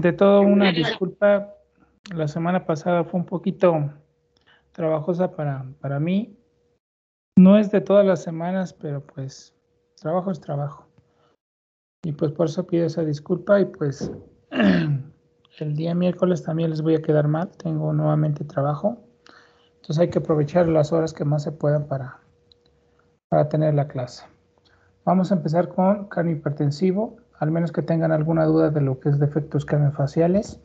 De todo una disculpa, la semana pasada fue un poquito trabajosa para mí. No es de todas las semanas, pero pues trabajo es trabajo. Y pues por eso pido esa disculpa y pues el día miércoles también les voy a quedar mal. Tengo nuevamente trabajo. Entonces hay que aprovechar las horas que más se puedan para tener la clase. Vamos a empezar con cráneo hipertensivo, al menos que tengan alguna duda de lo que es defectos craneofaciales.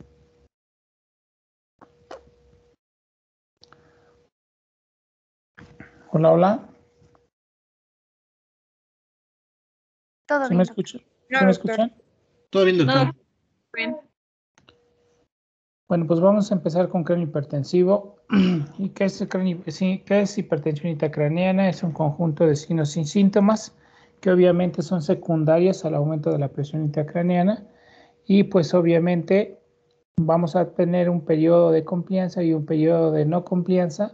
Hola, hola. Todo ¿Sí bien, me doctor. escuchan? No, ¿Sí me doctor. escuchan? Todo bien, doctor. No, bien. Bueno, pues vamos a empezar con cráneo hipertensivo. ¿Y qué es, qué es hipertensión intracraneana? Es un conjunto de signos sin síntomas que obviamente son secundarios al aumento de la presión intracraneana y pues obviamente vamos a tener un periodo de complianza y un periodo de no complianza.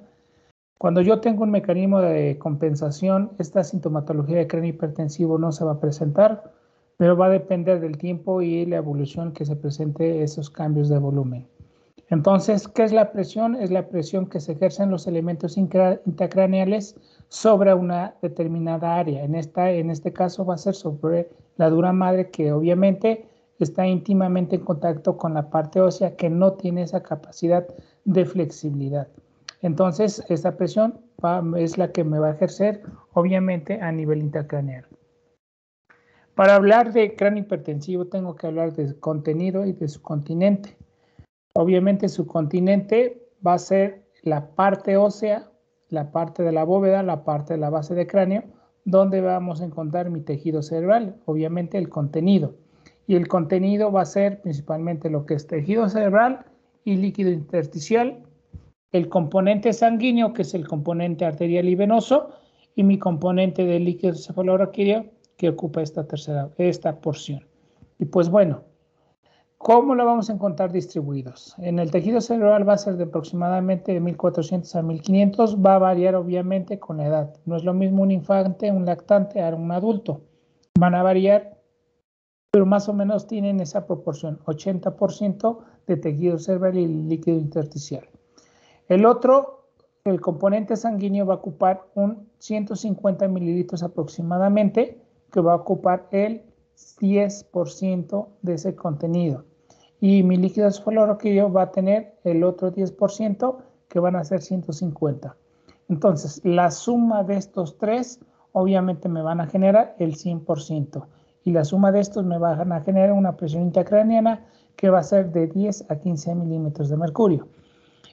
Cuando yo tengo un mecanismo de compensación, esta sintomatología de cráneo hipertensivo no se va a presentar, pero va a depender del tiempo y la evolución que se presente esos cambios de volumen. Entonces, ¿qué es la presión? Es la presión que se ejercen los elementos intracraneales sobre una determinada área. En este caso va a ser sobre la dura madre, que obviamente está íntimamente en contacto con la parte ósea que no tiene esa capacidad de flexibilidad. Entonces, esta presión es la que me va a ejercer obviamente a nivel intracraneal. Para hablar de cráneo hipertensivo tengo que hablar de contenido y de su continente. Obviamente su continente va a ser la parte ósea, la parte de la bóveda, la parte de la base de cráneo, donde vamos a encontrar mi tejido cerebral, obviamente el contenido. Y el contenido va a ser principalmente lo que es tejido cerebral y líquido intersticial, el componente sanguíneo, que es el componente arterial y venoso, y mi componente de líquido cefalorraquídeo, que ocupa esta porción. Y pues bueno, ¿cómo lo vamos a encontrar distribuidos? En el tejido cerebral va a ser de aproximadamente de 1400 a 1500, va a variar obviamente con la edad. No es lo mismo un infante, un lactante, a un adulto. Van a variar, pero más o menos tienen esa proporción, 80% de tejido cerebral y líquido intersticial. El componente sanguíneo va a ocupar un 150 mililitros aproximadamente, que va a ocupar el 10% de ese contenido. Y mi líquido cefalorraquídeo va a tener el otro 10%, que van a ser 150. Entonces, la suma de estos tres, obviamente me van a generar el 100%. Y la suma de estos me van a generar una presión intracraneana que va a ser de 10 a 15 milímetros de mercurio.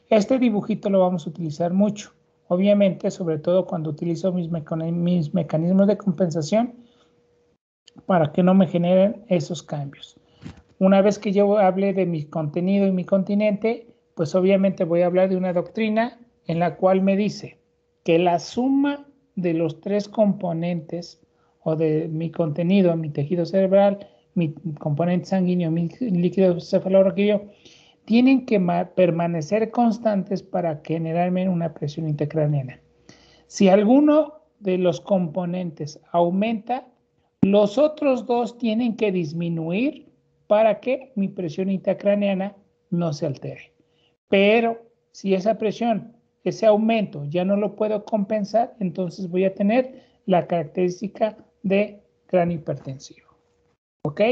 Este dibujito lo vamos a utilizar mucho, obviamente, sobre todo cuando utilizo mis mecanismos de compensación para que no me generen esos cambios. Una vez que yo hable de mi contenido y mi continente, pues obviamente voy a hablar de una doctrina en la cual me dice que la suma de los tres componentes o de mi contenido, mi tejido cerebral, mi componente sanguíneo, mi líquido cefalorraquídeo, tienen que permanecer constantes para generarme una presión intracraneana. Si alguno de los componentes aumenta, los otros dos tienen que disminuir para que mi presión intracraneana no se altere. Pero si esa presión, ese aumento ya no lo puedo compensar, entonces voy a tener la característica de cráneo hipertensivo. ¿Ok?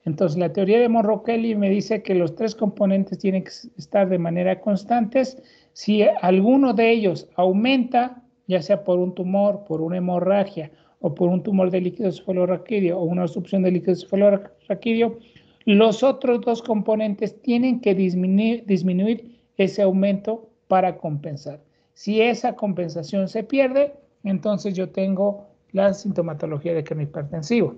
Entonces, la teoría de Monro-Kelly me dice que los tres componentes tienen que estar de manera constantes. Si alguno de ellos aumenta, ya sea por un tumor, por una hemorragia o por un tumor de líquido cefalorraquídeo o una obstrucción de líquido cefalorraquídeo, los otros dos componentes tienen que disminuir ese aumento para compensar. Si esa compensación se pierde, entonces yo tengo la sintomatología de cráneo hipertensivo.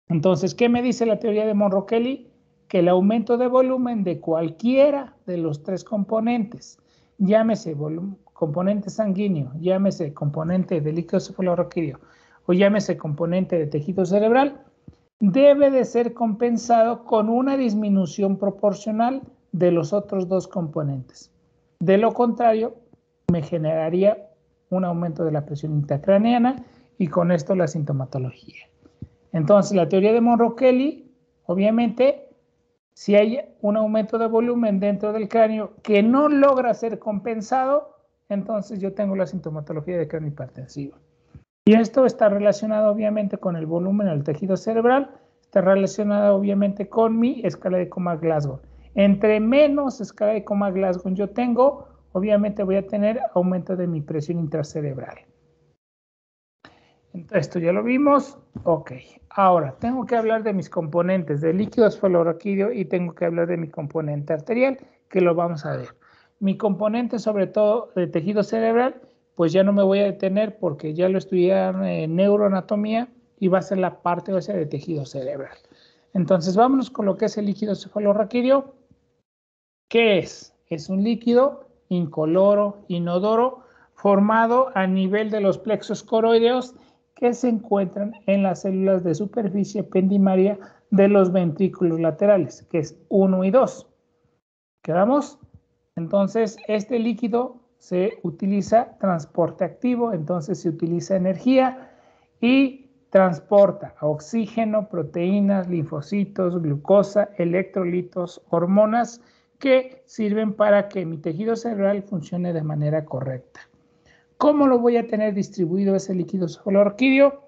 Entonces, ¿qué me dice la teoría de Monro-Kelly? Que el aumento de volumen de cualquiera de los tres componentes, llámese componente sanguíneo, llámese componente de líquido cefalorraquídeo o llámese componente de tejido cerebral, debe de ser compensado con una disminución proporcional de los otros dos componentes. De lo contrario, me generaría un aumento de la presión intracraneana y con esto la sintomatología. Entonces, la teoría de Monro-Kelly, obviamente, Si hay un aumento de volumen dentro del cráneo que no logra ser compensado, entonces yo tengo la sintomatología de cráneo hipertensivo. Y esto está relacionado obviamente con el volumen del tejido cerebral, está relacionado obviamente con mi escala de Coma-Glasgow. Entre menos escala de Coma-Glasgow yo tengo, obviamente voy a tener aumento de mi presión intracerebral. Entonces, esto ya lo vimos. Ok. Ahora, tengo que hablar de mis componentes de líquido cefalorraquídeo y tengo que hablar de mi componente arterial, que lo vamos a ver. Mi componente, sobre todo de tejido cerebral, pues ya no me voy a detener porque ya lo estudié en neuroanatomía y va a ser la parte ósea de tejido cerebral. Entonces, vámonos con lo que es el líquido cefalorraquídeo. ¿Qué es? Es un líquido incoloro, inodoro, formado a nivel de los plexos coroideos que se encuentran en las células de superficie ependimaria de los ventrículos laterales, que es 1 y 2. ¿Quedamos? Entonces, este líquido se utiliza transporte activo, entonces se utiliza energía y transporta oxígeno, proteínas, linfocitos, glucosa, electrolitos, hormonas que sirven para que mi tejido cerebral funcione de manera correcta. ¿Cómo lo voy a tener distribuido ese líquido cefalorraquídeo?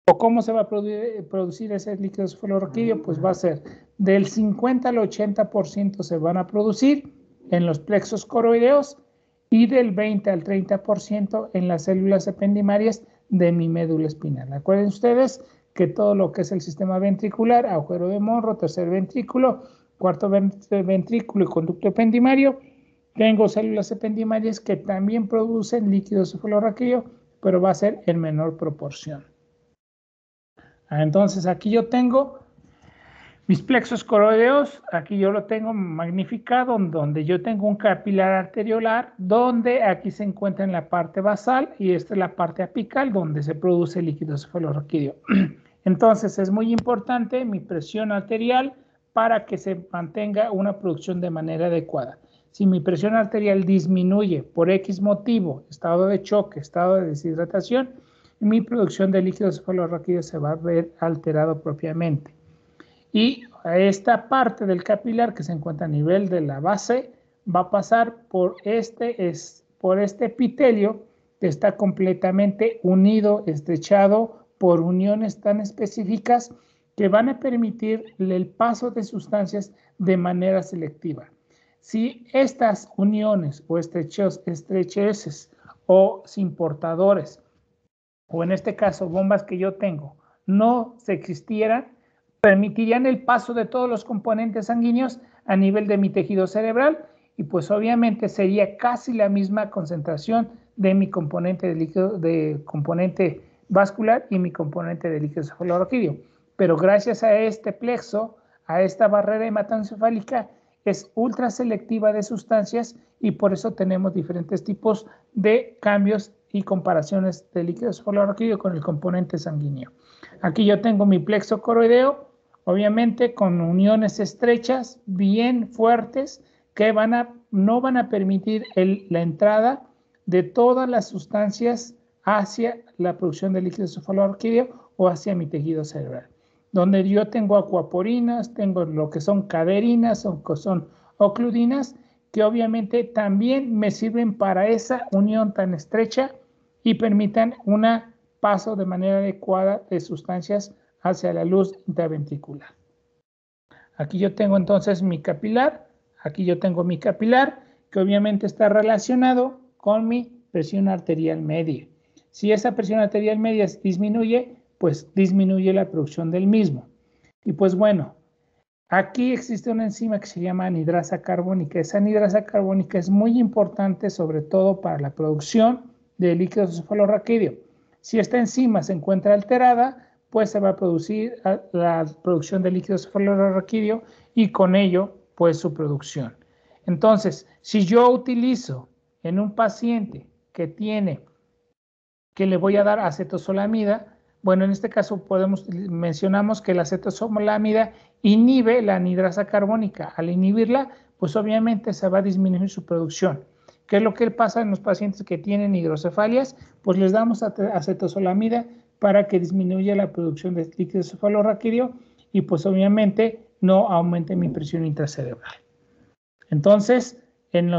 ¿O cómo se va a producir ese líquido cefalorraquídeo? Pues va a ser del 50 al 80% se van a producir en los plexos coroideos y del 20 al 30% en las células ependimarias de mi médula espinal. Acuérdense ustedes que todo lo que es el sistema ventricular, agujero de Monro, tercer ventrículo, cuarto ventrículo y conducto ependimario, tengo células ependimarias que también producen líquido cefalorraquídeo, pero va a ser en menor proporción. Entonces aquí yo tengo mis plexos coroideos, aquí yo lo tengo magnificado, donde yo tengo un capilar arteriolar, donde aquí se encuentra en la parte basal y esta es la parte apical, donde se produce líquido cefalorraquídeo. Entonces es muy importante mi presión arterial para que se mantenga una producción de manera adecuada. Si mi presión arterial disminuye por X motivo, estado de choque, estado de deshidratación, mi producción de líquido cefalorraquídeo se va a ver alterado propiamente. Y esta parte del capilar que se encuentra a nivel de la base va a pasar por este epitelio que está completamente unido, estrechado por uniones tan específicas que van a permitir el paso de sustancias de manera selectiva. Si estas uniones o estrecheces o importadores, o en este caso bombas que yo tengo, no se existieran, permitirían el paso de todos los componentes sanguíneos a nivel de mi tejido cerebral y pues obviamente sería casi la misma concentración de mi componente de líquido, de componente vascular y mi componente de líquido cefalorraquídeo. Pero gracias a este plexo, a esta barrera hematoencefálica, es ultra selectiva de sustancias y por eso tenemos diferentes tipos de cambios y comparaciones de líquido cefalorraquídeo con el componente sanguíneo. Aquí yo tengo mi plexo coroideo, obviamente con uniones estrechas, bien fuertes, que no van a permitir la entrada de todas las sustancias hacia la producción de líquido cefalorraquídeo o hacia mi tejido cerebral. Donde yo tengo acuaporinas, tengo lo que son caderinas o que son ocludinas, que obviamente también me sirven para esa unión tan estrecha y permitan un paso de manera adecuada de sustancias hacia la luz intraventricular. Aquí yo tengo entonces mi capilar, aquí yo tengo mi capilar, que obviamente está relacionado con mi presión arterial media. Si esa presión arterial media disminuye, pues disminuye la producción del mismo. Y pues bueno, aquí existe una enzima que se llama anhidrasa carbónica. Esa anhidrasa carbónica es muy importante sobre todo para la producción de líquido cefalorraquídeo. Si esta enzima se encuentra alterada, pues se va a producir la producción de líquido cefalorraquídeo y con ello, pues su producción. Entonces, si yo utilizo en un paciente que le voy a dar acetosolamida, bueno, en este caso mencionamos que la acetosolamida inhibe la anhidrasa carbónica. Al inhibirla, pues obviamente se va a disminuir su producción. ¿Qué es lo que pasa en los pacientes que tienen hidrocefalias? Pues les damos acetosolamida para que disminuya la producción de líquido cefalorraquídeo y pues obviamente no aumente mi presión intracerebral. Entonces, en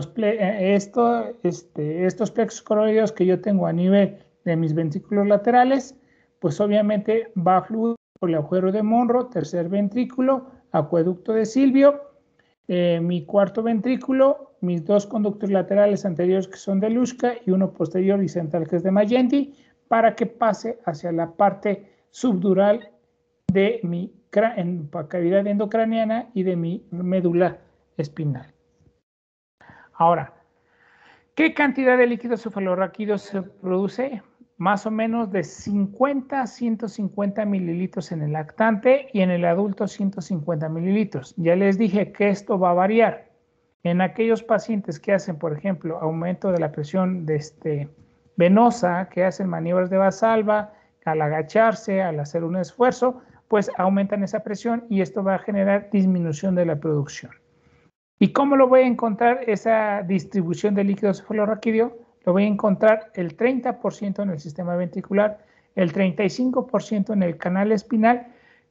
estos plexos coroidales que yo tengo a nivel de mis ventrículos laterales, pues obviamente va a fluir por el agujero de Monro, tercer ventrículo, acueducto de Silvio, mi cuarto ventrículo, mis dos conductos laterales anteriores que son de Luschka y uno posterior y central que es de Magendie, para que pase hacia la parte subdural de mi cavidad endocraniana y de mi médula espinal. Ahora, ¿qué cantidad de líquido cefalorraquídeo se produce? Más o menos de 50 a 150 mililitros en el lactante y en el adulto 150 mililitros. Ya les dije que esto va a variar. En aquellos pacientes que hacen, por ejemplo, aumento de la presión venosa, que hacen maniobras de Valsalva, al agacharse, al hacer un esfuerzo, pues aumentan esa presión y esto va a generar disminución de la producción. ¿Y cómo lo voy a encontrar esa distribución de líquido cefalorraquídeo? Lo voy a encontrar el 30% en el sistema ventricular, el 35% en el canal espinal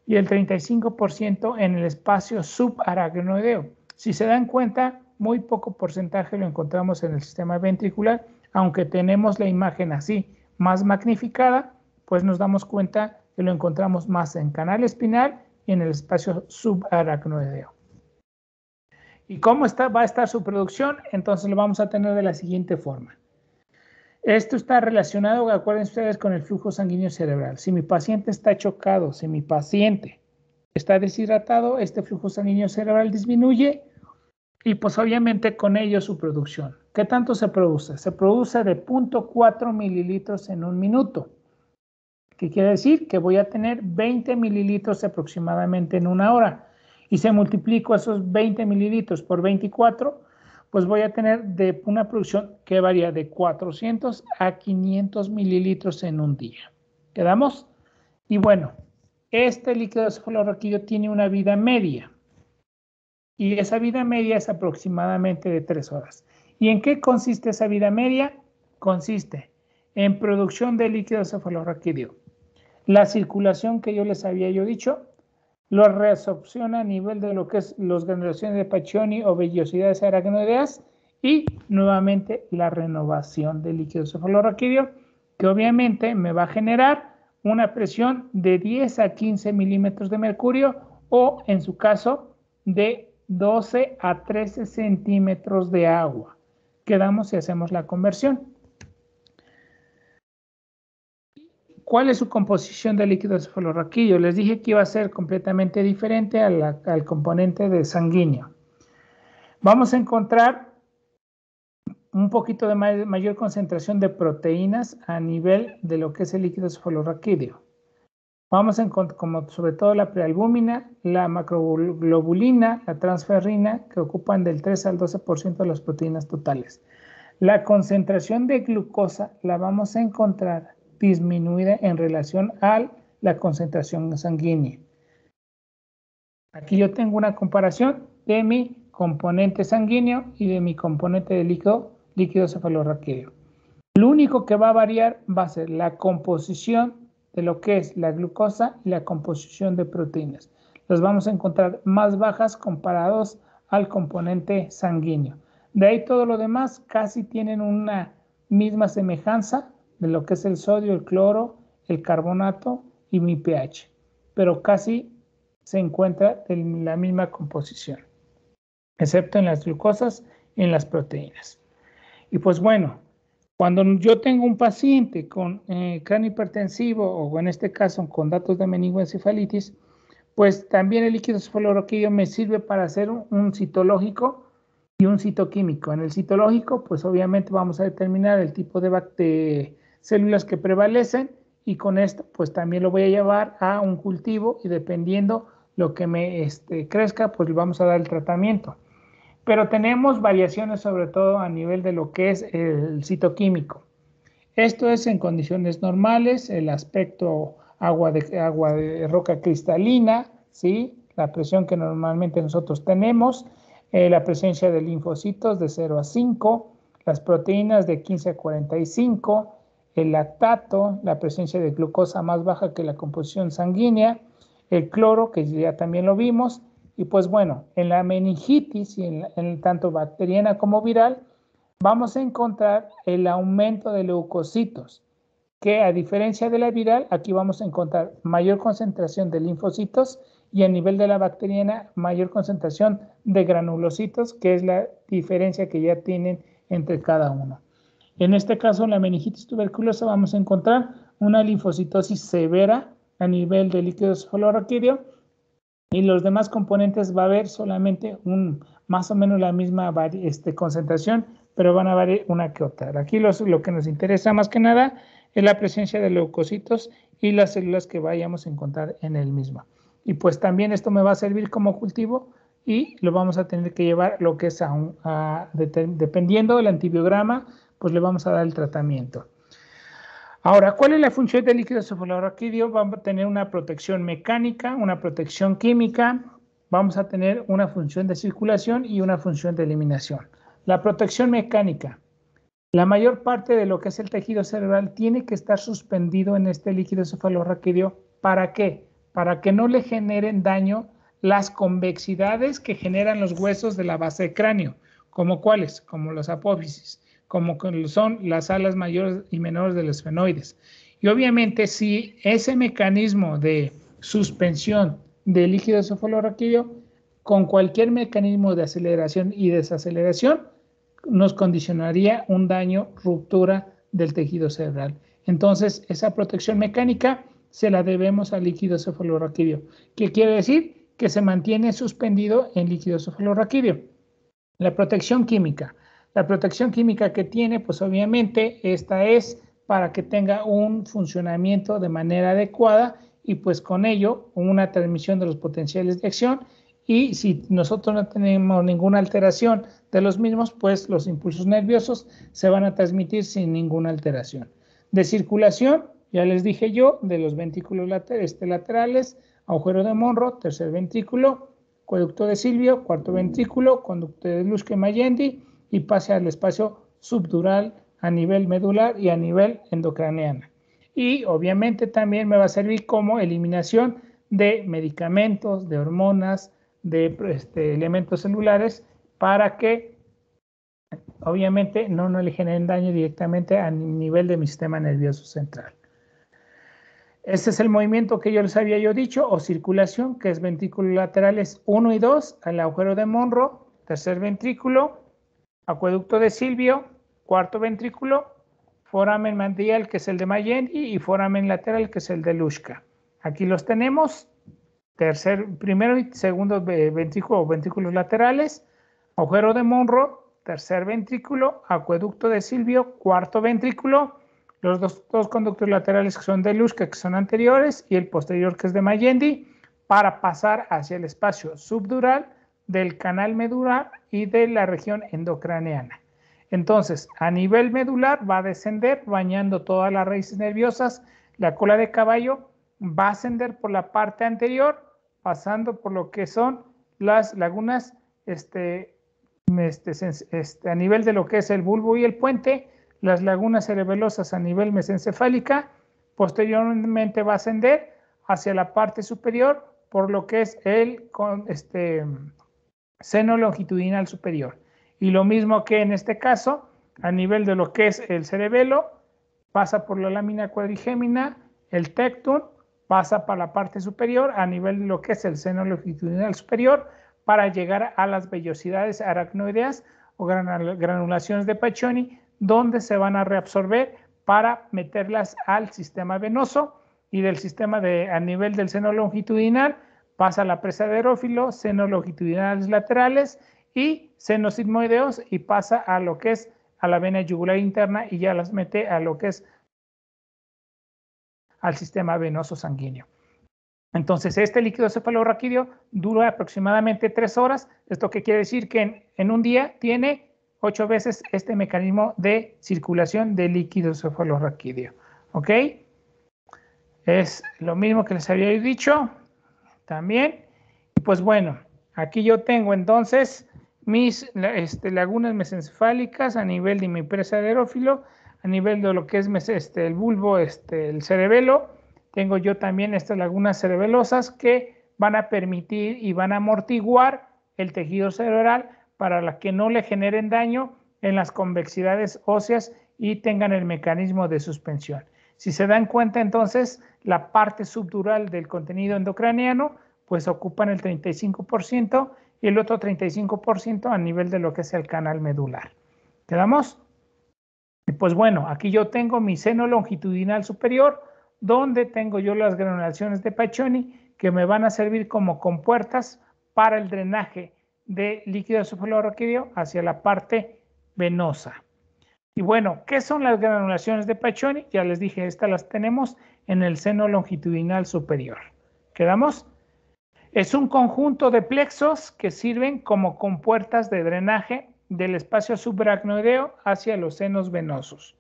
y el 35% en el espacio subaracnoideo. Si se dan cuenta, muy poco porcentaje lo encontramos en el sistema ventricular, aunque tenemos la imagen así más magnificada, pues nos damos cuenta que lo encontramos más en canal espinal y en el espacio subaracnoideo. ¿Y cómo va a estar su producción? Entonces lo vamos a tener de la siguiente forma. Esto está relacionado, acuérdense ustedes, con el flujo sanguíneo cerebral. Si mi paciente está chocado, si mi paciente está deshidratado, este flujo sanguíneo cerebral disminuye y pues obviamente con ello su producción. ¿Qué tanto se produce? Se produce de 0.4 mililitros en un minuto. ¿Qué quiere decir? Que voy a tener 20 mililitros aproximadamente en una hora. Y si multiplico esos 20 mililitros por 24, pues voy a tener una producción que varía de 400 a 500 mililitros en un día. ¿Quedamos? Y bueno, este líquido cefalorraquídeo tiene una vida media. Y esa vida media es aproximadamente de 3 horas. ¿Y en qué consiste esa vida media? Consiste en producción de líquido cefalorraquídeo. La circulación que yo les había dicho, lo reabsorción a nivel de lo que es las granulaciones de Pacchioni o vellosidades aracnoideas y nuevamente la renovación del líquido cefalorraquídeo, que obviamente me va a generar una presión de 10 a 15 milímetros de mercurio o en su caso de 12 a 13 centímetros de agua. Quedamos si hacemos la conversión. ¿Cuál es su composición de líquido cefalorraquídeo? Les dije que iba a ser completamente diferente al componente de sanguíneo. Vamos a encontrar un poquito de mayor concentración de proteínas a nivel de lo que es el líquido cefalorraquídeo. Vamos a encontrar como sobre todo la prealbúmina, la macroglobulina, la transferrina, que ocupan del 3 al 12% de las proteínas totales. La concentración de glucosa la vamos a encontrar disminuida en relación a la concentración sanguínea. Aquí yo tengo una comparación de mi componente sanguíneo y de mi componente de líquido cefalorraquídeo. Lo único que va a variar va a ser la composición de lo que es la glucosa y la composición de proteínas. Las vamos a encontrar más bajas comparados al componente sanguíneo. De ahí todo lo demás casi tienen una misma semejanza de lo que es el sodio, el cloro, el carbonato y mi pH, pero casi se encuentra en la misma composición, excepto en las glucosas y en las proteínas. Y pues bueno, cuando yo tengo un paciente con cráneo hipertensivo o en este caso con datos de meningoencefalitis, pues también el líquido cefalorraquídeo me sirve para hacer un citológico y un citoquímico. En el citológico, pues obviamente vamos a determinar el tipo de células que prevalecen y con esto pues también lo voy a llevar a un cultivo y dependiendo lo que me crezca, pues le vamos a dar el tratamiento. Pero tenemos variaciones sobre todo a nivel de lo que es el citoquímico. Esto es en condiciones normales, el aspecto agua de roca cristalina, ¿sí? La presión que normalmente nosotros tenemos, la presencia de linfocitos de 0 a 5, las proteínas de 15 a 45, el lactato, la presencia de glucosa más baja que la composición sanguínea, el cloro, que ya también lo vimos, Y pues bueno, en la meningitis y en tanto bacteriana como viral, vamos a encontrar el aumento de leucocitos, que a diferencia de la viral, aquí vamos a encontrar mayor concentración de linfocitos y a nivel de la bacteriana, mayor concentración de granulocitos, que es la diferencia que ya tienen entre cada uno. En este caso, en la meningitis tuberculosa vamos a encontrar una linfocitosis severa a nivel del líquido cefalorraquídeo y los demás componentes va a haber solamente más o menos la misma concentración, pero van a variar una que otra. Aquí lo que nos interesa más que nada es la presencia de leucocitos y las células que vayamos a encontrar en el mismo. Y pues también esto me va a servir como cultivo y lo vamos a tener que llevar lo que es dependiendo del antibiograma, pues le vamos a dar el tratamiento. Ahora, ¿cuál es la función del líquido cefalorraquídeo? Vamos a tener una protección mecánica, una protección química, vamos a tener una función de circulación y una función de eliminación. La protección mecánica. La mayor parte de lo que es el tejido cerebral tiene que estar suspendido en este líquido cefalorraquídeo. ¿Para qué? Para que no le generen daño las convexidades que generan los huesos de la base del cráneo. ¿Como cuáles? Como los apófisis, como son las alas mayores y menores de los esfenoides. Y obviamente si ese mecanismo de suspensión del líquido cefalorraquídeo con cualquier mecanismo de aceleración y desaceleración nos condicionaría un daño, ruptura del tejido cerebral. Entonces, esa protección mecánica se la debemos al líquido cefalorraquídeo. ¿Qué quiere decir? Que se mantiene suspendido en líquido cefalorraquídeo. La protección química. La protección química que tiene, pues obviamente, esta es para que tenga un funcionamiento de manera adecuada y pues con ello una transmisión de los potenciales de acción. Y si nosotros no tenemos ninguna alteración de los mismos, pues los impulsos nerviosos se van a transmitir sin ninguna alteración. De circulación, ya les dije yo, de los ventrículos laterales, agujero de Monro, tercer ventrículo, acueducto de Silvio, cuarto ventrículo, conducto de Luschke-Mayendi y pase al espacio subdural a nivel medular y a nivel endocraneano. Y obviamente también me va a servir como eliminación de medicamentos, de hormonas, de elementos celulares para que obviamente no le generen daño directamente a nivel de mi sistema nervioso central. Este es el movimiento que yo les había dicho, o circulación, que es ventrículos laterales 1 y 2, al agujero de Monro, tercer ventrículo, acueducto de Silvio, cuarto ventrículo, foramen mandial, que es el de Mayendi, y foramen lateral, que es el de Luschka. Aquí los tenemos, primero y segundo ventrículo o ventrículos laterales, agujero de Monro, tercer ventrículo, acueducto de Silvio, cuarto ventrículo, los dos conductos laterales que son de Luschka, que son anteriores, y el posterior que es de Mayendi, para pasar hacia el espacio subdural del canal medular y de la región endocraneana. Entonces, a nivel medular va a descender bañando todas las raíces nerviosas, la cola de caballo va a ascender por la parte anterior, pasando por lo que son las lagunas a nivel de lo que es el bulbo y el puente, las lagunas cerebelosas a nivel mesencefálica, posteriormente va a ascender hacia la parte superior por lo que es el seno longitudinal superior. Y lo mismo que en este caso, a nivel de lo que es el cerebelo, pasa por la lámina cuadrigémina, el tectum, pasa para la parte superior a nivel de lo que es el seno longitudinal superior para llegar a las vellosidades aracnoideas o granulaciones de Paccioni, donde se van a reabsorber para meterlas al sistema venoso y del sistema a nivel del seno longitudinal pasa a la presa de erófilo, senos longitudinales laterales y senos sigmoideos y pasa a lo que es a la vena yugular interna y ya las mete a lo que es al sistema venoso sanguíneo. Entonces, este líquido cefalorraquídeo dura aproximadamente 3 horas. ¿Esto qué quiere decir? Que en un día tiene 8 veces este mecanismo de circulación de líquido cefalorraquídeo. ¿Ok? Es lo mismo que les había dicho también. Y pues bueno, aquí yo tengo entonces mis lagunas mesencefálicas a nivel de mi presa de erófilo, a nivel de lo que es el bulbo, el cerebelo. Tengo yo también estas lagunas cerebelosas que van a permitir y van a amortiguar el tejido cerebral para que no le generen daño en las convexidades óseas y tengan el mecanismo de suspensión. Si se dan cuenta, entonces, la parte subdural del contenido endocraniano, pues ocupan el 35% y el otro 35% a nivel de lo que es el canal medular. ¿Quedamos? Y pues bueno, aquí yo tengo mi seno longitudinal superior, donde tengo yo las granulaciones de Paccioni que me van a servir como compuertas para el drenaje de líquido cefalorraquídeo hacia la parte venosa. Y bueno, ¿qué son las granulaciones de Paccioni? Ya les dije, estas las tenemos en el seno longitudinal superior. ¿Quedamos? Es un conjunto de plexos que sirven como compuertas de drenaje del espacio subaracnoideo hacia los senos venosos.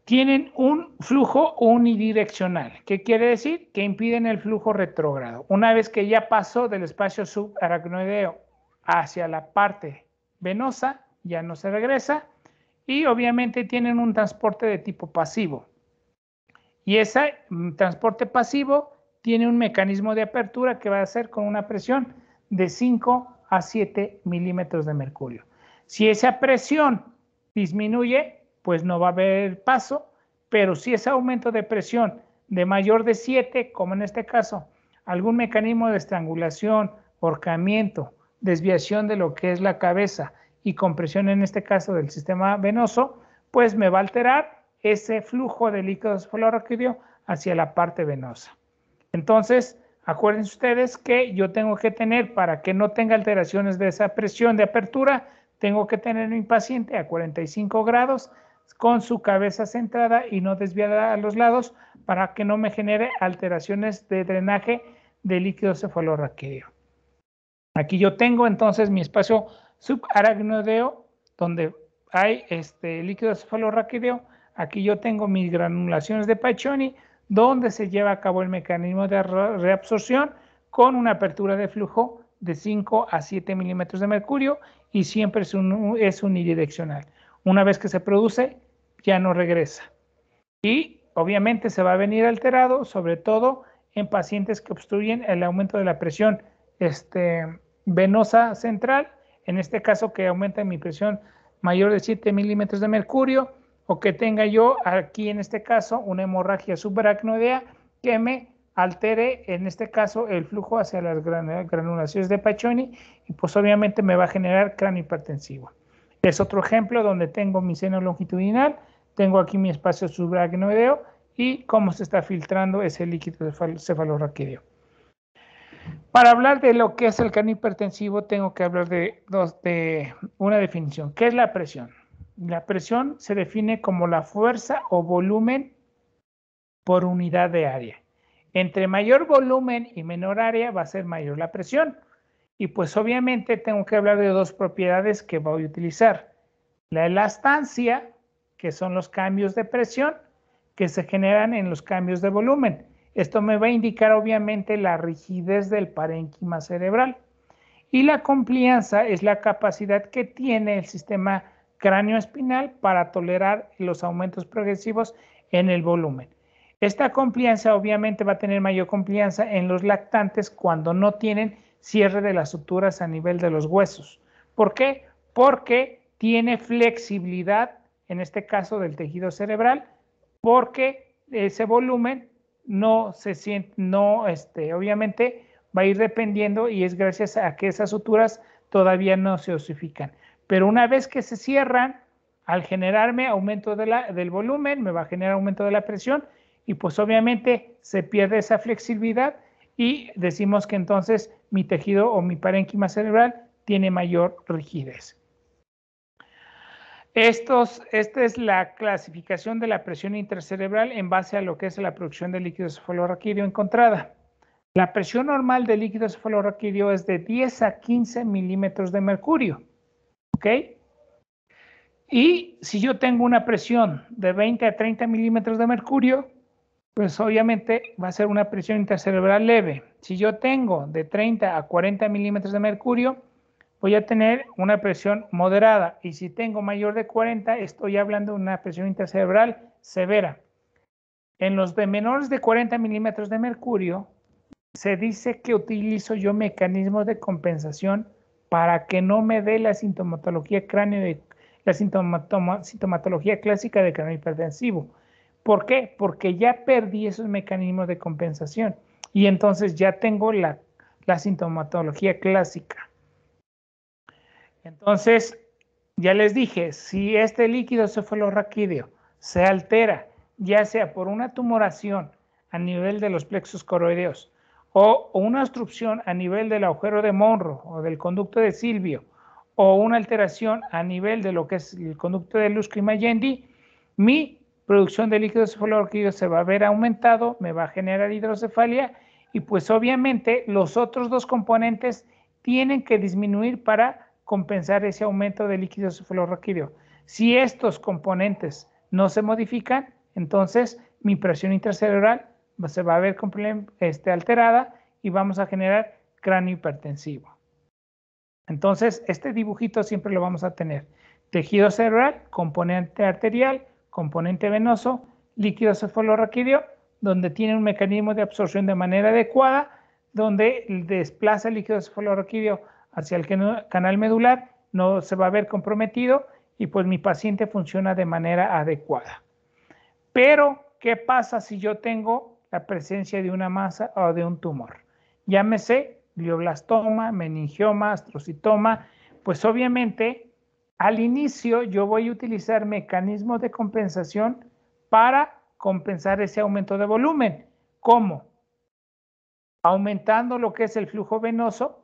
Tienen un flujo unidireccional. ¿Qué quiere decir? Que impiden el flujo retrógrado. Una vez que ya pasó del espacio subaracnoideo hacia la parte venosa, ya no se regresa. Y obviamente tienen un transporte de tipo pasivo. Y ese transporte pasivo tiene un mecanismo de apertura que va a ser con una presión de 5 a 7 milímetros de mercurio. Si esa presión disminuye, pues no va a haber paso, pero si ese aumento de presión de mayor de 7, como en este caso, algún mecanismo de estrangulación, ahorcamiento, desviación de lo que es la cabeza y compresión en este caso del sistema venoso, pues me va a alterar ese flujo de líquido cefalorraquídeo hacia la parte venosa. Entonces, acuérdense ustedes que yo tengo que tener, para que no tenga alteraciones de esa presión de apertura, tengo que tener mi paciente a 45 grados con su cabeza centrada y no desviada a los lados para que no me genere alteraciones de drenaje de líquido cefalorraquídeo. Aquí yo tengo entonces mi espacio subaracnoideo donde hay líquido cefalorraquídeo. Aquí yo tengo mis granulaciones de Paccioni, donde se lleva a cabo el mecanismo de reabsorción con una apertura de flujo de 5 a 7 milímetros de mercurio y siempre es unidireccional. Una vez que se produce, ya no regresa. Y obviamente se va a venir alterado, sobre todo en pacientes que obstruyen el aumento de la presión venosa central, en este caso que aumenta mi presión mayor de 7 milímetros de mercurio, o que tenga yo aquí en este caso una hemorragia subaracnoidea que me altere en este caso el flujo hacia las granulaciones de Paccioni y pues obviamente me va a generar cráneo hipertensivo. Es otro ejemplo donde tengo mi seno longitudinal, tengo aquí mi espacio subaracnoideo y cómo se está filtrando ese líquido cefalorraquídeo. Para hablar de lo que es el cráneo hipertensivo, tengo que hablar de una definición. ¿Qué es la presión? La presión se define como la fuerza o volumen por unidad de área. Entre mayor volumen y menor área va a ser mayor la presión. Y pues obviamente tengo que hablar de dos propiedades que voy a utilizar. La elastancia, que son los cambios de presión que se generan en los cambios de volumen. Esto me va a indicar obviamente la rigidez del parénquima cerebral. Y la complianza es la capacidad que tiene el sistema cráneoespinal para tolerar los aumentos progresivos en el volumen. Esta complianza obviamente va a tener mayor complianza en los lactantes cuando no tienen cierre de las suturas a nivel de los huesos. ¿Por qué? Porque tiene flexibilidad, en este caso del tejido cerebral, porque ese volumen no se siente, obviamente va a ir dependiendo y es gracias a que esas suturas todavía no se osifican. Pero una vez que se cierran, al generarme aumento del volumen, me va a generar aumento de la presión y pues obviamente se pierde esa flexibilidad y decimos que entonces mi tejido o mi parénquima cerebral tiene mayor rigidez. Esta es la clasificación de la presión intracerebral en base a lo que es la producción de líquido cefalorraquídeo encontrada. La presión normal del líquido cefalorraquídeo es de 10 a 15 milímetros de mercurio. ¿Ok? Y si yo tengo una presión de 20 a 30 milímetros de mercurio, pues obviamente va a ser una presión intracerebral leve. Si yo tengo de 30 a 40 milímetros de mercurio, voy a tener una presión moderada. Y si tengo mayor de 40, estoy hablando de una presión intracerebral severa. En los de menores de 40 milímetros de mercurio, se dice que utilizo yo mecanismos de compensación para que no me dé la sintomatología la sintomatología clásica de cráneo hipertensivo. ¿Por qué? Porque ya perdí esos mecanismos de compensación y entonces ya tengo la sintomatología clásica. Entonces, ya les dije, si este líquido cefalorraquídeo se altera, ya sea por una tumoración a nivel de los plexos coroideos o una obstrucción a nivel del agujero de Monro o del conducto de Silvio o una alteración a nivel de lo que es el conducto de Lusky-Mayendi, mi producción de líquido cefalorraquídeo se va a ver aumentado, me va a generar hidrocefalia y pues obviamente los otros dos componentes tienen que disminuir para compensar ese aumento de líquido cefalorraquídeo. Si estos componentes no se modifican, entonces mi presión intracerebral se va a ver alterada y vamos a generar cráneo hipertensivo. Entonces, este dibujito siempre lo vamos a tener. Tejido cerebral, componente arterial, componente venoso, líquido cefalorraquídeo, donde tiene un mecanismo de absorción de manera adecuada, donde desplaza el líquido cefalorraquídeo hacia el canal medular, no se va a ver comprometido y pues mi paciente funciona de manera adecuada. Pero, ¿qué pasa si yo tengo la presencia de una masa o de un tumor? Llámese glioblastoma, meningioma, astrocitoma, pues obviamente al inicio yo voy a utilizar mecanismos de compensación para compensar ese aumento de volumen. ¿Cómo? Aumentando lo que es el flujo venoso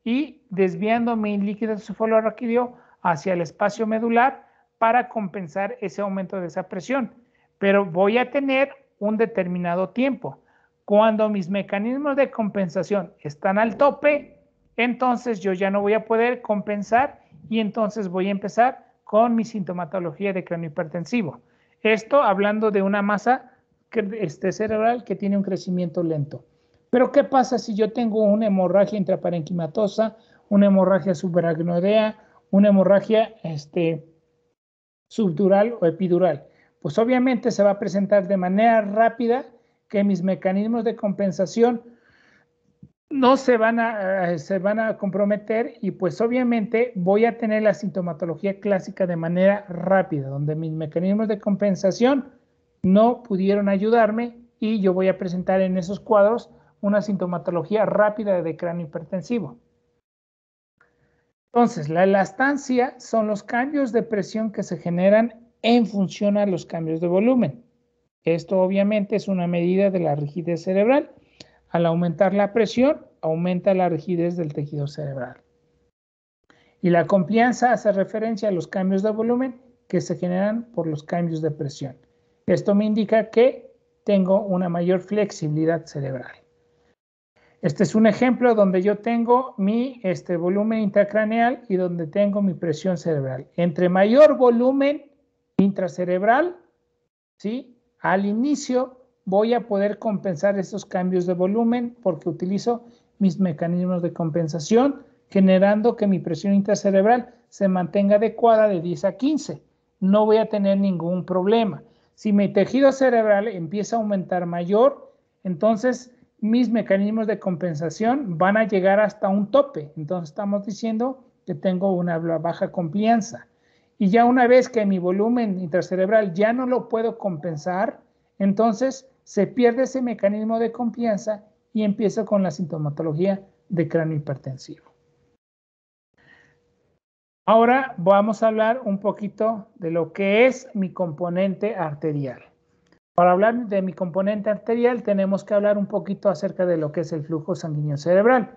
y desviando mi líquido cefalorraquídeo hacia el espacio medular para compensar ese aumento de esa presión. Pero voy a tener un determinado tiempo. Cuando mis mecanismos de compensación están al tope, entonces yo ya no voy a poder compensar y entonces voy a empezar con mi sintomatología de cráneo hipertensivo. Esto hablando de una masa cerebral que tiene un crecimiento lento. Pero ¿qué pasa si yo tengo una hemorragia intraparenquimatosa, una hemorragia subaracnoidea, una hemorragia subdural o epidural? Pues obviamente se va a presentar de manera rápida que mis mecanismos de compensación no se van a comprometer y pues obviamente voy a tener la sintomatología clásica de manera rápida, donde mis mecanismos de compensación no pudieron ayudarme y yo voy a presentar en esos cuadros una sintomatología rápida de cráneo hipertensivo. Entonces, la elastancia son los cambios de presión que se generan en función a los cambios de volumen. Esto obviamente es una medida de la rigidez cerebral. Al aumentar la presión, aumenta la rigidez del tejido cerebral. Y la complianza hace referencia a los cambios de volumen que se generan por los cambios de presión. Esto me indica que tengo una mayor flexibilidad cerebral. Este es un ejemplo donde yo tengo mi volumen intracraneal y donde tengo mi presión cerebral. Entre mayor volumen intracerebral, ¿sí? Al inicio voy a poder compensar estos cambios de volumen porque utilizo mis mecanismos de compensación, generando que mi presión intracerebral se mantenga adecuada de 10 a 15. No voy a tener ningún problema. Si mi tejido cerebral empieza a aumentar mayor, entonces mis mecanismos de compensación van a llegar hasta un tope. Entonces estamos diciendo que tengo una baja complianza. Y ya una vez que mi volumen intracerebral ya no lo puedo compensar, entonces se pierde ese mecanismo de complianza y empiezo con la sintomatología de cráneo hipertensivo. Ahora vamos a hablar un poquito de lo que es mi componente arterial. Para hablar de mi componente arterial tenemos que hablar un poquito acerca de lo que es el flujo sanguíneo cerebral.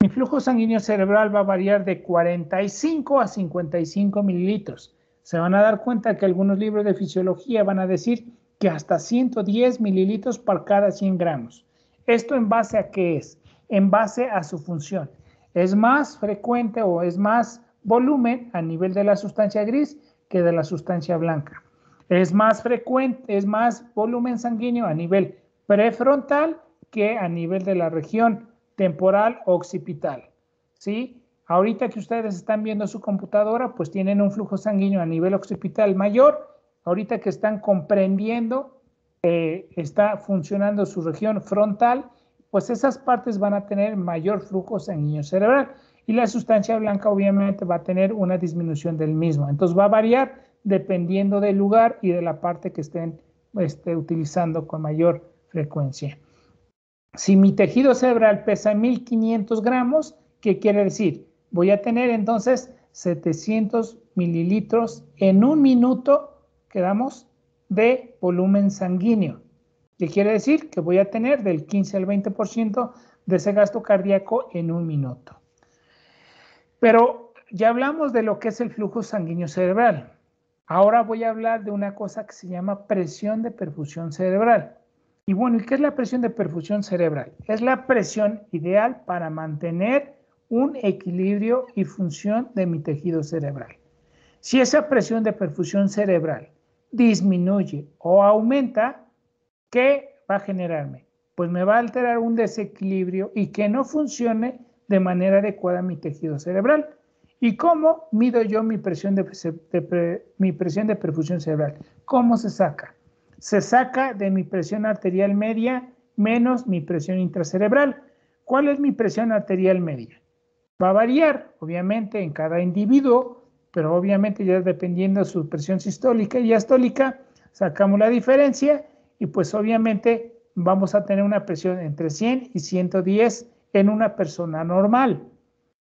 Mi flujo sanguíneo cerebral va a variar de 45 a 55 mililitros. Se van a dar cuenta que algunos libros de fisiología van a decir que hasta 110 mililitros por cada 100 gramos. ¿Esto en base a qué es? En base a su función. Es más frecuente o es más volumen a nivel de la sustancia gris que de la sustancia blanca. Es más frecuente, es más volumen sanguíneo a nivel prefrontal que a nivel de la región temporal occipital, ¿sí? Ahorita que ustedes están viendo su computadora, pues tienen un flujo sanguíneo a nivel occipital mayor. Ahorita que están comprendiendo, está funcionando su región frontal pues esas partes van a tener mayor flujo sanguíneo cerebral y la sustancia blanca obviamente va a tener una disminución del mismo. Entonces va a variar dependiendo del lugar y de la parte que estén utilizando con mayor frecuencia. Si mi tejido cerebral pesa 1500 gramos, ¿qué quiere decir? Voy a tener entonces 700 mililitros en un minuto, quedamos, de volumen sanguíneo. ¿Qué quiere decir? Que voy a tener del 15 al 20% de ese gasto cardíaco en un minuto. Pero ya hablamos de lo que es el flujo sanguíneo cerebral. Ahora voy a hablar de una cosa que se llama presión de perfusión cerebral. Y bueno, ¿y qué es la presión de perfusión cerebral? Es la presión ideal para mantener un equilibrio y función de mi tejido cerebral. Si esa presión de perfusión cerebral disminuye o aumenta, ¿qué va a generarme? Pues me va a alterar un desequilibrio y que no funcione de manera adecuada mi tejido cerebral. ¿Y cómo mido yo mi presión de perfusión cerebral? ¿Cómo se saca? Se saca de mi presión arterial media menos mi presión intracerebral. ¿Cuál es mi presión arterial media? Va a variar, obviamente, en cada individuo, pero obviamente ya dependiendo de su presión sistólica y diastólica, sacamos la diferencia y pues obviamente vamos a tener una presión entre 100 y 110 en una persona normal.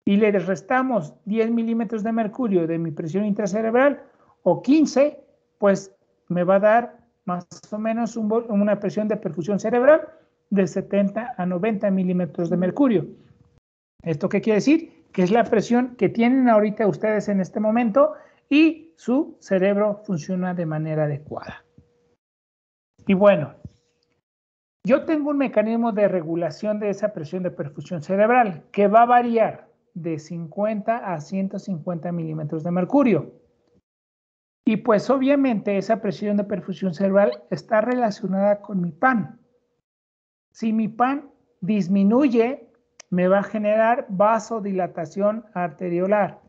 Y le restamos 10 milímetros de mercurio de mi presión intracerebral o 15, pues me va a dar más o menos una presión de perfusión cerebral de 70 a 90 milímetros de mercurio. ¿Esto qué quiere decir? Que es la presión que tienen ahorita ustedes en este momento y su cerebro funciona de manera adecuada. Y bueno, yo tengo un mecanismo de regulación de esa presión de perfusión cerebral que va a variar de 50 a 150 milímetros de mercurio. Y pues obviamente esa presión de perfusión cerebral está relacionada con mi PAN. Si mi PAN disminuye, me va a generar vasodilatación arteriolar.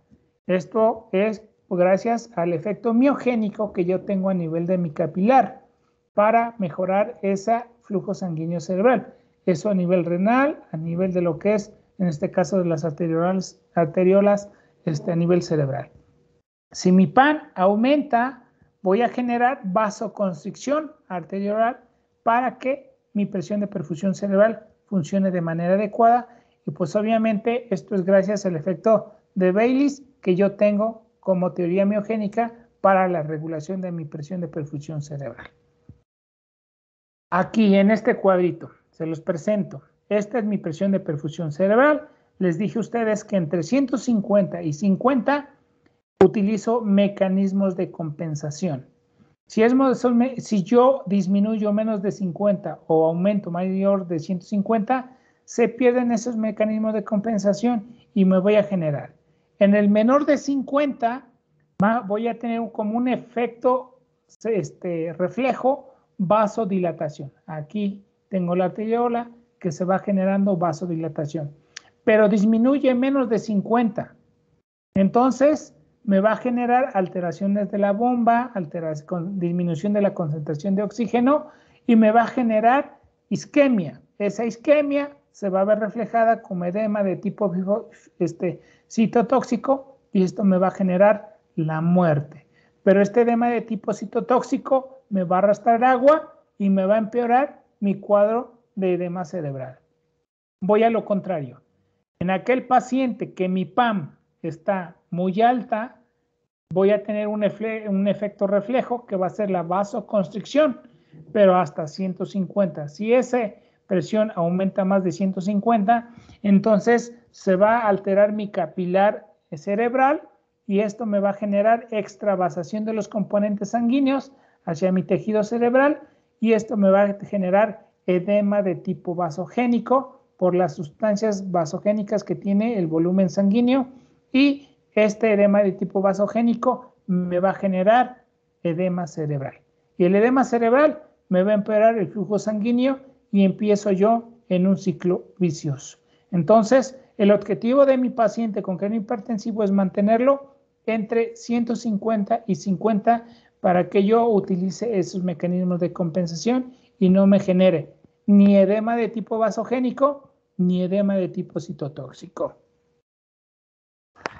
Esto es gracias al efecto miogénico que yo tengo a nivel de mi capilar para mejorar ese flujo sanguíneo cerebral. Eso a nivel renal, a nivel de lo que es, en este caso de las arteriolas a nivel cerebral. Si mi PAN aumenta, voy a generar vasoconstricción arteriolar para que mi presión de perfusión cerebral funcione de manera adecuada y pues obviamente esto es gracias al efecto de Baylis que yo tengo como teoría miogénica para la regulación de mi presión de perfusión cerebral. Aquí en este cuadrito se los presento. Esta es mi presión de perfusión cerebral. Les dije a ustedes que entre 150 y 50 utilizo mecanismos de compensación. Si yo disminuyo menos de 50 o aumento mayor de 150, se pierden esos mecanismos de compensación y me voy a generar. En el menor de 50 voy a tener como un efecto reflejo vasodilatación. Aquí tengo la arteriola que se va generando vasodilatación, pero disminuye menos de 50. Entonces me va a generar alteraciones de la bomba, disminución de la concentración de oxígeno y me va a generar isquemia. Esa isquemia se va a ver reflejada como edema de tipo citotóxico y esto me va a generar la muerte. Pero este edema de tipo citotóxico me va a arrastrar agua y me va a empeorar mi cuadro de edema cerebral. Voy a lo contrario. En aquel paciente que mi PAM está muy alta, voy a tener un efecto reflejo que va a ser la vasoconstricción, pero hasta 150. Si esa presión aumenta más de 150, entonces se va a alterar mi capilar cerebral y esto me va a generar extravasación de los componentes sanguíneos hacia mi tejido cerebral y esto me va a generar edema de tipo vasogénico por las sustancias vasogénicas que tiene el volumen sanguíneo y este edema de tipo vasogénico me va a generar edema cerebral. Y el edema cerebral me va a empeorar el flujo sanguíneo y empiezo yo en un ciclo vicioso. Entonces, el objetivo de mi paciente con cráneo hipertensivo es mantenerlo entre 150 y 50 para que yo utilice esos mecanismos de compensación y no me genere ni edema de tipo vasogénico, ni edema de tipo citotóxico.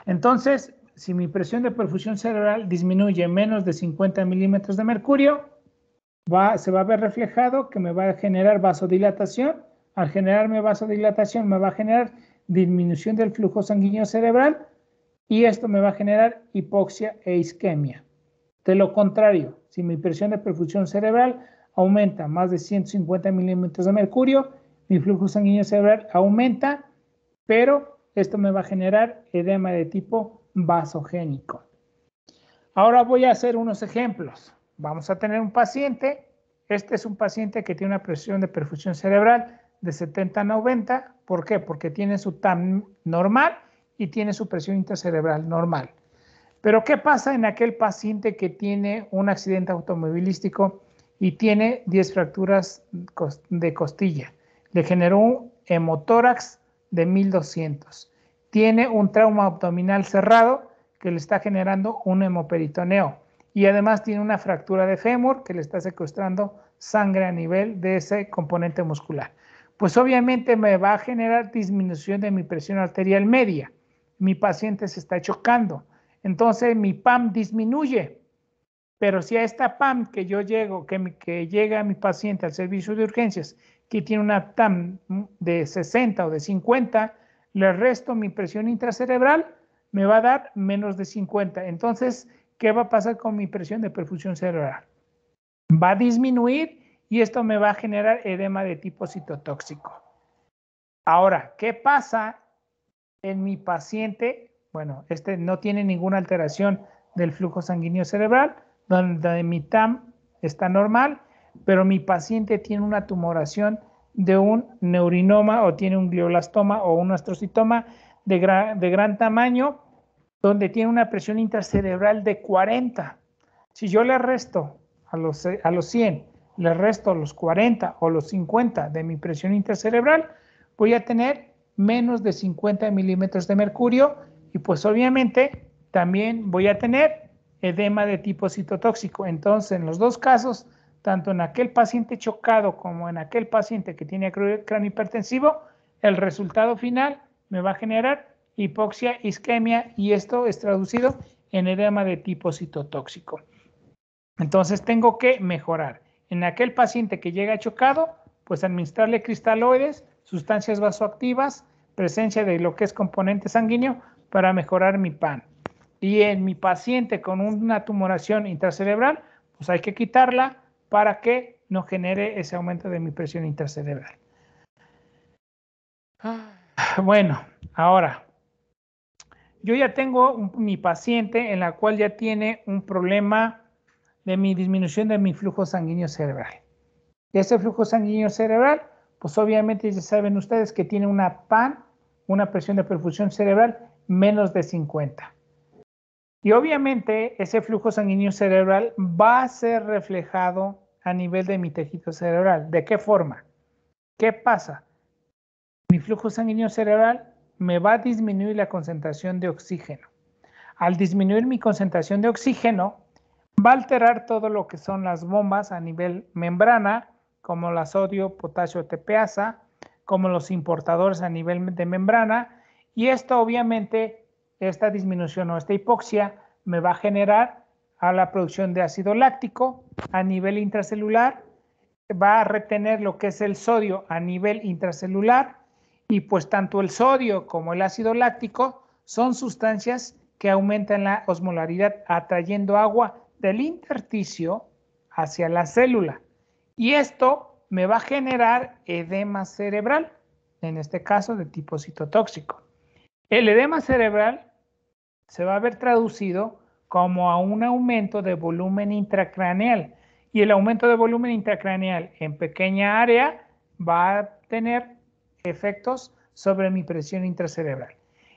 Entonces, si mi presión de perfusión cerebral disminuye menos de 50 milímetros de mercurio, se va a ver reflejado que me va a generar vasodilatación. Al generarme vasodilatación me va a generar disminución del flujo sanguíneo cerebral y esto me va a generar hipoxia e isquemia. De lo contrario, si mi presión de perfusión cerebral aumenta más de 150 milímetros de mercurio, mi flujo sanguíneo cerebral aumenta, pero esto me va a generar edema de tipo vasogénico. Ahora voy a hacer unos ejemplos. Vamos a tener un paciente. Este es un paciente que tiene una presión de perfusión cerebral de 70-90. ¿Por qué? Porque tiene su TAM normal y tiene su presión intracerebral normal. Pero ¿qué pasa en aquel paciente que tiene un accidente automovilístico y tiene 10 fracturas de costilla? Le generó un hemotórax de 1200. Tiene un trauma abdominal cerrado que le está generando un hemoperitoneo. Y además tiene una fractura de fémur que le está secuestrando sangre a nivel de ese componente muscular. Pues obviamente me va a generar disminución de mi presión arterial media. Mi paciente se está chocando. Entonces mi PAM disminuye. Pero si a esta PAM que yo llego, que llega a mi paciente al servicio de urgencias, que tiene una TAM de 60 o de 50, le resto mi presión intracerebral, me va a dar menos de 50. Entonces, ¿qué va a pasar con mi presión de perfusión cerebral? Va a disminuir y esto me va a generar edema de tipo citotóxico. Ahora, ¿qué pasa en mi paciente? Bueno, este no tiene ninguna alteración del flujo sanguíneo cerebral, donde mi TAM está normal, pero mi paciente tiene una tumoración de un neurinoma o tiene un glioblastoma o un astrocitoma de gran tamaño, donde tiene una presión intracerebral de 40. Si yo le resto a los 100, le resto los 40 o los 50 de mi presión intracerebral, voy a tener menos de 50 milímetros de mercurio y pues obviamente también voy a tener edema de tipo citotóxico. Entonces, en los dos casos, tanto en aquel paciente chocado como en aquel paciente que tiene cráneo hipertensivo, el resultado final me va a generar hipoxia, isquemia y esto es traducido en edema de tipo citotóxico. Entonces tengo que mejorar. En aquel paciente que llega chocado, pues administrarle cristaloides, sustancias vasoactivas, presencia de lo que es componente sanguíneo para mejorar mi PAN. Y en mi paciente con una tumoración intracerebral, pues hay que quitarla para que no genere ese aumento de mi presión intracerebral. Bueno, ahora, yo ya tengo mi paciente en la cual ya tiene un problema de mi disminución de mi flujo sanguíneo cerebral. Y ese flujo sanguíneo cerebral, pues obviamente ya saben ustedes que tiene una PAN, una presión de perfusión cerebral menos de 50. Y obviamente ese flujo sanguíneo cerebral va a ser reflejado a nivel de mi tejido cerebral. ¿De qué forma? ¿Qué pasa? Mi flujo sanguíneo cerebral me va a disminuir la concentración de oxígeno. Al disminuir mi concentración de oxígeno, va a alterar todo lo que son las bombas a nivel membrana, como la sodio, potasio, tepeasa, como los importadores a nivel de membrana, y esto obviamente, esta disminución o esta hipoxia me va a generar a la producción de ácido láctico a nivel intracelular, va a retener lo que es el sodio a nivel intracelular, y pues tanto el sodio como el ácido láctico son sustancias que aumentan la osmolaridad atrayendo agua del intersticio hacia la célula. Y esto me va a generar edema cerebral, en este caso de tipo citotóxico. El edema cerebral se va a ver traducido como a un aumento de volumen intracraneal. Y el aumento de volumen intracraneal en pequeña área va a tener efectos sobre mi presión intracerebral.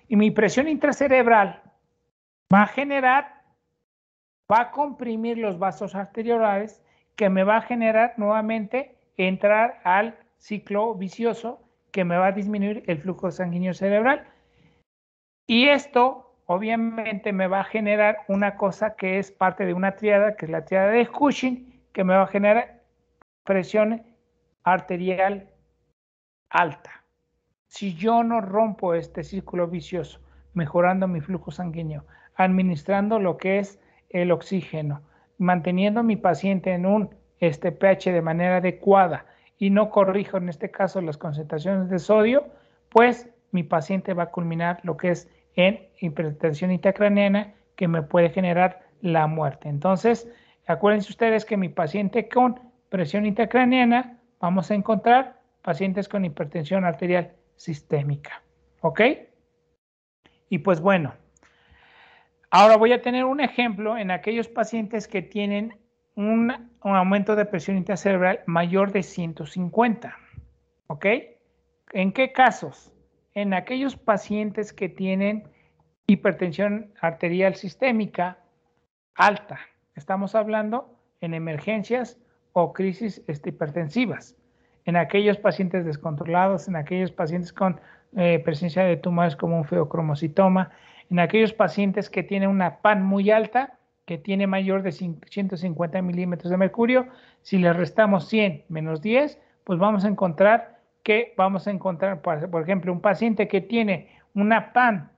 Y mi presión intracerebral va a comprimir los vasos arteriolares que me va a generar nuevamente entrar al ciclo vicioso que me va a disminuir el flujo sanguíneo cerebral. Y esto obviamente me va a generar una cosa que es parte de una tríada, que es la tríada de Cushing, que me va a generar presión arterial alta. Si yo no rompo este círculo vicioso, mejorando mi flujo sanguíneo, administrando lo que es el oxígeno, manteniendo a mi paciente en un pH de manera adecuada y no corrijo en este caso las concentraciones de sodio, pues mi paciente va a culminar lo que es en hipertensión intracraneana que me puede generar la muerte. Entonces, acuérdense ustedes que mi paciente con presión intracraneana vamos a encontrar pacientes con hipertensión arterial sistémica. ¿Ok? Y pues bueno, ahora voy a tener un ejemplo en aquellos pacientes que tienen un aumento de presión intracerebral mayor de 150. ¿Ok? ¿En qué casos? En aquellos pacientes que tienen hipertensión arterial sistémica alta. Estamos hablando en emergencias o crisis hipertensivas. En aquellos pacientes descontrolados, en aquellos pacientes con presencia de tumores como un feocromocitoma, en aquellos pacientes que tienen una PAN muy alta, que tiene mayor de 150 milímetros de mercurio, si le restamos 100 menos 10, pues vamos a encontrar, por ejemplo, un paciente que tiene una PAN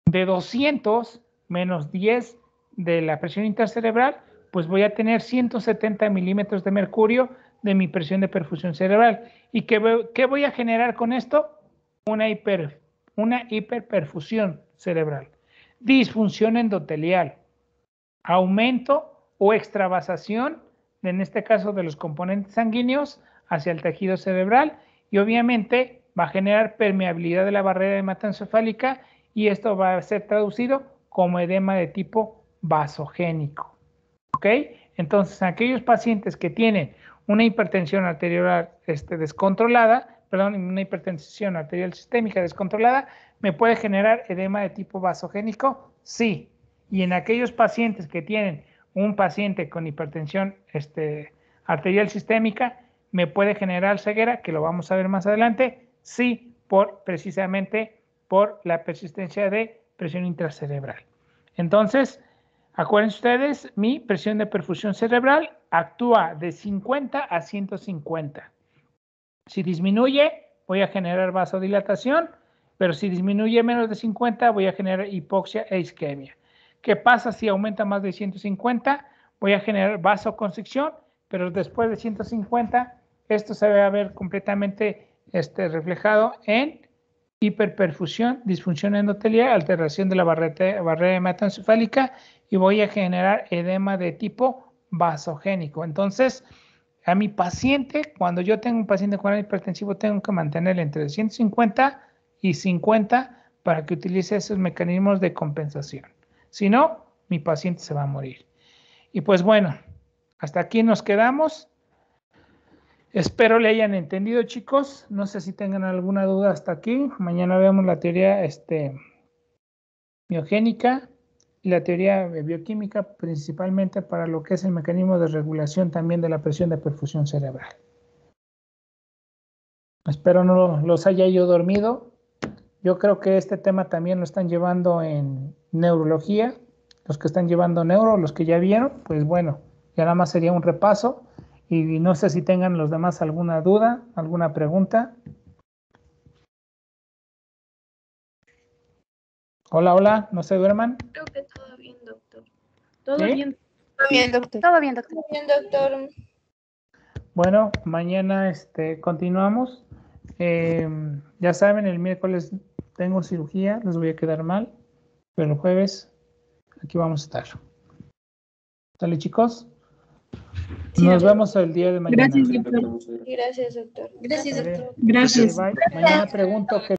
de 200 menos 10 de la presión intracerebral, pues voy a tener 170 milímetros de mercurio de mi presión de perfusión cerebral. ¿Y qué voy a generar con esto? Una hiperperfusión cerebral, disfunción endotelial, aumento o extravasación, en este caso de los componentes sanguíneos hacia el tejido cerebral, y obviamente va a generar permeabilidad de la barrera hematoencefálica y esto va a ser traducido como edema de tipo vasogénico. ¿Ok? Entonces, aquellos pacientes que tienen una hipertensión arterial descontrolada, una hipertensión arterial sistémica descontrolada, ¿me puede generar edema de tipo vasogénico? Sí. Y en aquellos pacientes que tienen un paciente con hipertensión arterial sistémica, ¿me puede generar ceguera? Que lo vamos a ver más adelante. Sí, precisamente por la persistencia de presión intracerebral. Entonces, acuérdense ustedes, mi presión de perfusión cerebral actúa de 50 a 150. Si disminuye, voy a generar vasodilatación, pero si disminuye menos de 50, voy a generar hipoxia e isquemia. ¿Qué pasa si aumenta más de 150? Voy a generar vasoconstricción, pero después de 150, esto se va a ver completamente reflejado en hiperperfusión, disfunción endotelial, alteración de la barrera hematoencefálica y voy a generar edema de tipo vasogénico. Entonces, a mi paciente, cuando yo tengo un paciente con hipertensivo, tengo que mantenerle entre 150 y 50 para que utilice esos mecanismos de compensación. Si no, mi paciente se va a morir. Y pues bueno, hasta aquí nos quedamos. Espero le hayan entendido, chicos. No sé si tengan alguna duda hasta aquí. Mañana vemos la teoría biogénica y la teoría bioquímica, principalmente para lo que es el mecanismo de regulación también de la presión de perfusión cerebral. Espero no los haya yo dormido. Yo creo que este tema también lo están llevando en neurología. Los que están llevando neuro, los que ya vieron, pues bueno, ya nada más sería un repaso. Y no sé si tengan los demás alguna duda, alguna pregunta. Hola, hola, no se duerman. Creo que todo bien, doctor. Todo ¿Sí? bien. Todo bien, doctor. Todo bien, doctor. Todo bien, doctor. Bueno, mañana continuamos. Ya saben, el miércoles tengo cirugía, les voy a quedar mal, pero el jueves aquí vamos a estar. ¿Sale, chicos? Sí, Nos doctor. vemos el día de mañana. Gracias, doctor. Gracias, doctor. Gracias, doctor. Ok, Gracias. bye. Mañana pregunto que